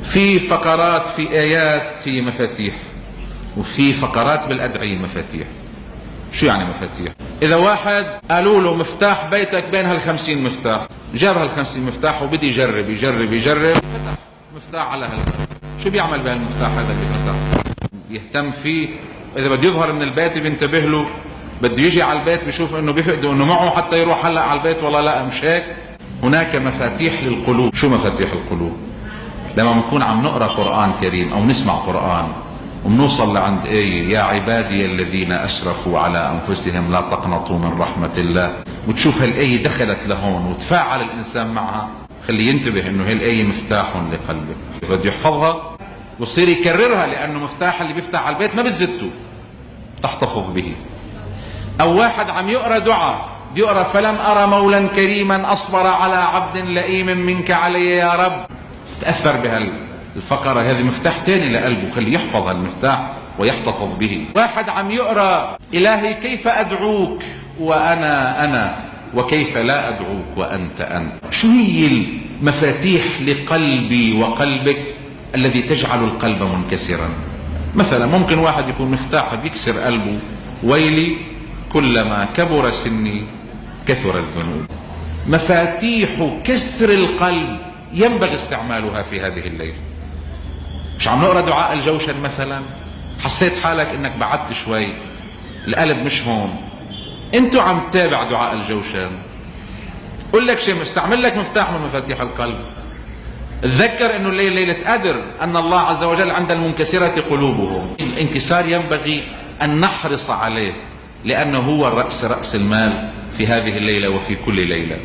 في فقرات، في آيات، في مفاتيح، وفي فقرات بالأدعية مفاتيح. شو يعني مفاتيح؟ إذا واحد قالوا له مفتاح بيتك بين هال50 مفتاح، جاب هال50 مفتاح وبدي يجرب يجرب يجرب، فتح مفتاح على هالباب، شو بيعمل بهالمفتاح هذا اللي فتح؟ يهتم فيه، إذا بده يظهر من البيت بينتبه له، بده يجي على البيت بيشوف إنه بيفقده إنه معه حتى يروح هلا على البيت ولا لا، مش هيك؟ هناك مفاتيح للقلوب. شو مفاتيح القلوب؟ لما بنكون عم نقرأ قرآن كريم أو نسمع قرآن وبنوصل لعند آية يا عبادي الذين أسرفوا على أنفسهم لا تقنطوا من رحمة الله، وتشوف هالآية دخلت لهون وتفاعل الإنسان معها، خليه ينتبه إنه هالآية مفتاح لقلبه، بده يحفظها ويصير يكررها، لأنه مفتاح اللي بيفتح على البيت ما بتزته، تحتفظ به. أو واحد عم يقرأ دعاء، بيقرأ فلم أرى مولا كريما أصبر على عبد لئيم منك علي يا رب، تأثر بهالفقرة هذه، مفتاح تاني لقلبه، خليه يحفظ هالمفتاح ويحتفظ به. واحد عم يقرأ إلهي كيف أدعوك وأنا أنا، وكيف لا أدعوك وأنت أنت. شو هي المفاتيح لقلبي وقلبك الذي تجعل القلب منكسرا؟ مثلا ممكن واحد يكون مفتاح بيكسر قلبه، ويلي كلما كبر سني كثر الذنوب. مفاتيح كسر القلب ينبغي استعمالها في هذه الليلة. مش عم نقرأ دعاء الجوشن مثلا، حسيت حالك انك بعدت شوي، القلب مش هون، انتو عم تتابع دعاء الجوشن، قل لك شيء، مستعمل لك مفتاح من مفاتيح القلب. تذكر انه الليلة ليلة قدر، ان الله عز وجل عند المنكسرة قلوبهم. الانكسار ينبغي ان نحرص عليه، لانه هو الرأس، رأس المال في هذه الليلة وفي كل ليلة.